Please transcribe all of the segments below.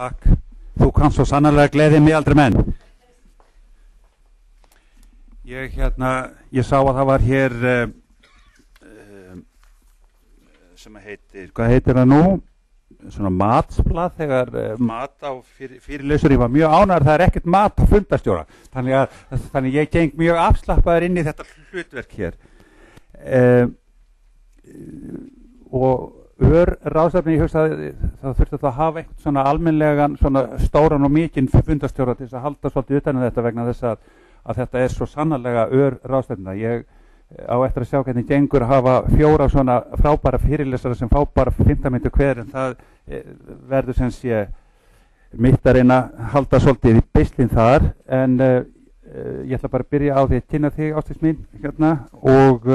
Takk. Þú kannst svo sannarlega gleði mig aldrei menn. Ég sá að það var hér sem heitir, hvað heitir það nú? Svona matsblað þegar mat á fyrirlesur. Ég var mjög ánægður, það ekkert mat á fundarstjóra. Þannig ég geng mjög afslappaður inn í þetta hlutverk hér. Og ráðstefni, ég hugsaði það þurfti að hafa einhvern svona almennlegan, svona stóran og mikinn fundarstjóra til þess að halda svolítið utan um þetta vegna þess að þetta er svo sannarlega ráðstefna. Ég á eftir að sjá hvernig gengur að hafa 4 svona frábæra fyrirlesara sem fá bara 15 mínútur hver, en það verður sem sé mitt að reyna að halda svolítið í beislinn þar, en ég ætla bara að byrja á því að kynna þig, Ásdís mín, og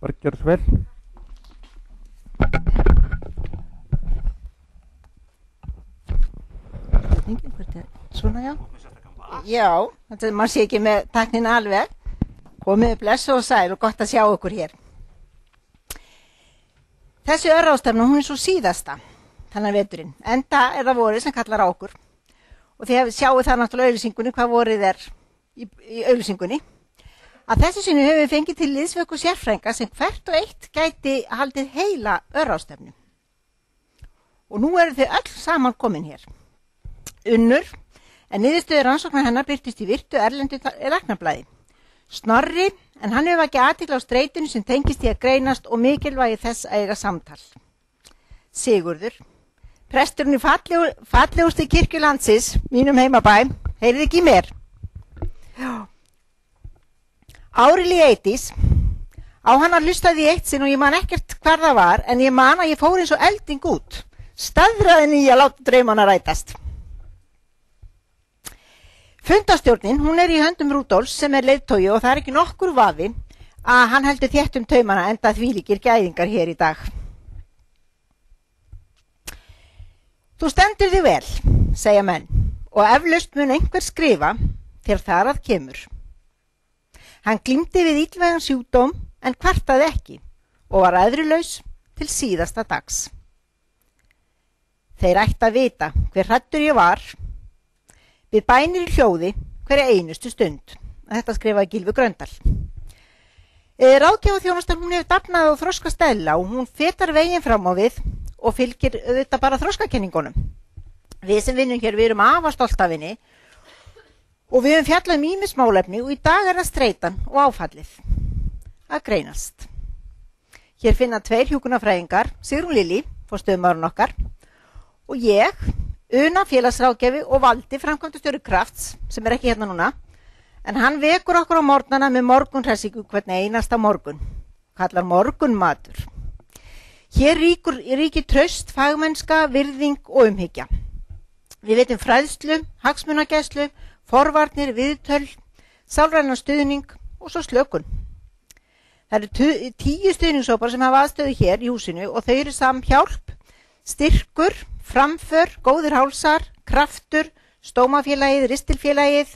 bara gjör svo vel. Svona, já. Já, þetta maður sé ekki með tæknina alveg. Komið blessu og sæl og gott að sjá ykkur hér. Þessi ráðstefna, hún svo síðasta, þannig veturinn. Enda það vorið sem kallar á okkur. Og þið sjáu það náttúrulega auglýsingunni, hvað vorið í auglýsingunni. Að þessu sinni höfum við fengið til liðsvöku sérfrænga sem hvert og eitt gæti haldið heila ráðstefnu. Og nú eru þau öll saman komin hér. Unnur, en niðurstöður rannsóknar hennar birtist í virtu erlendu læknablaði. Snorri, en hann hefur ekki athygli á streitinu sem tengist í að greinast og mikilvægi þess að eiga samtal. Sigurður, presturinn í fallegustu kirkju landsins, mínum heimabæ, heyrið ekki í mér. Árili Eidís, á hana hlustaði ég eitt sinn og ég man ekkert hvar það var, en ég man að ég fór eins og elding út. Staðraðin í að láta draumana rætast. Fundarstjórnin, hún í höndum Rúdolfs sem leiðtogi og það ekki nokkur vafi að hann heldur þétt taumana enda þvílíkir gæðingar hér í dag. Þú stendur þig vel, segja menn, og eflaust mun einhver skrifa þegar þar að kemur. Hann glímdi við illvegan sjúkdóm en kvartaði ekki og var æðrulaus til síðasta dags. Þeir ættu að vita hver hræddur ég var við bænir í hljóði hverja einustu stund. Þetta skrifaði Gylfi Gröndal. Ráðgjafaþjónustan, hún hefur dafnað og þroskast eðlilega og hún fetar veginn fram á við og fylgir auðvitað bara þroskakenningunum. Við sem vinnum hér, við erum afar stolt af henni og við höfum fjallað ýmis málefni og í dag það streitan og áfallið að greinast. Hér finna 2 hjúkrunarfræðingar, Sigrún Lilli, forstöðumaðurinn okkar, og ég, Una félagsráðgjafi og Valdi, framkvæmdastjóri Krafts, sem ekki hérna núna, en hann vekur okkur á morgnana með morgunhressingu hvern einasta morgun, kallar morgunmatur. Hér ríkir traust, fagmennska, virðing og umhyggja. Við veitum fræðslu, hagsmunagæslu, forvarnir, viðtöl, sálrænan stuðning og svo slökun. Það eru 10 stuðningshópar sem hafa aðstöðu hér í húsinu og þau eru samhjálp, styrkur, framför, góðir hálsar, kraftur, stómafélagið, ristilfélagið,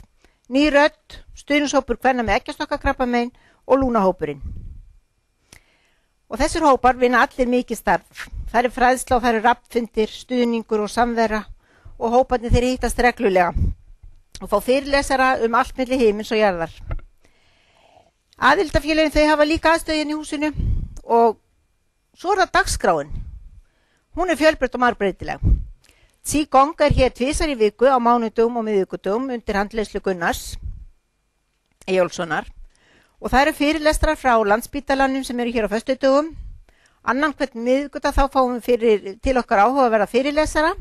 ný rödd, stuðningshópur kvenna með eggjastokkakrabbamein og lúnahópurinn. Og þessir hópar vinna allir mikið starf. Það fræðsla og það rappfundir, stuðningur og samvera og hóparnir þeir hittast reglulega og fá fyrirlesara allt milli himins og jarðar. Aðildafélagin þau hafa líka aðstöðin í húsinu og svo það dagskráin. Hún fjölbreytt og margbreytileg. Qigong hér 2 í viku á mánudum og miðvikudum undir handleiðslu Gunnars Eyjólfssonar og það eru fyrirlestrar frá Landspítalanum sem eru hér á föstudögum. Annan hvern miðvikudag þá fáum við til okkar áhugaverða fyrirlesara.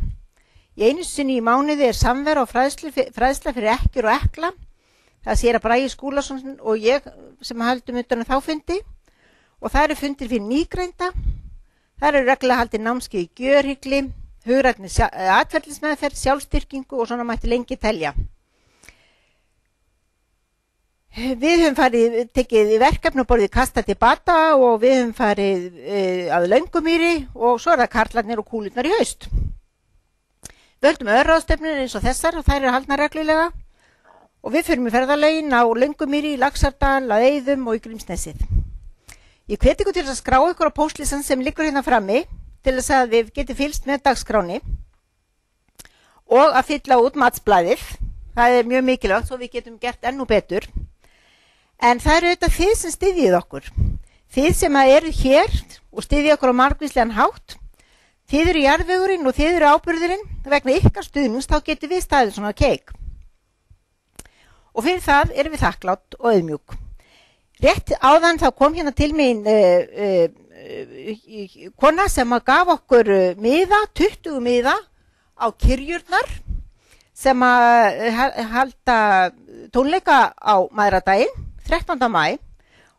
Í einu sinni í mánuði samvera og fræðsla fyrir ekkjur og ekla. Það sér að Bragi Skúlason og ég sem höldum utan þá fundi og það eru fundir fyrir nýgreinda. Það eru reglulega haldið námskeið í gjörhyggli, hugrænni atferlismeðferð, sjálfstyrkingu og svona mætti lengi telja. Við höfum tekið verkefni og borðið kasta til bata og við höfum farið að Löngumýri og svo það karlarnir og kúlurnar í haust. Við höldum ráðstefnur eins og þessar og þær eru haldnar reglulega og við förum í ferðalögin á Löngumýri, Laxárdal, að Eiðum og í Grímsnesið. Ég hveti ykkur til að skrá ykkur á póstlistann sem liggur hérna frammi til þess að við getum fylgst með dagskráni. og að fylla út matsblaðið. Það er mjög mikilvægt svo við getum gert ennú betur. En það eru auðvitað þið sem styðjið okkur. Þið sem eru hér og styðjið okkur á margvíslegan hátt. Þið eru jarðvegurinn og þið eru ábyrðurinn. Vegna ykkar stuðnings þá getum við staðið svona keik. Og fyrir það erum við þakklátt og auðmjúk. Rétt áðan þá kom hérna til mín kona sem gaf okkur miða, 20 miða á kirjurnar sem halda tónleika á mæðradaginn, 13. maí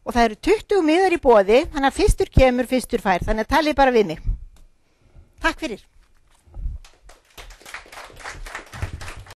og það eru 20 miðar í boði, þannig að fyrstur kemur, fyrstur fær, þannig að talið bara við mig. Takk fyrir.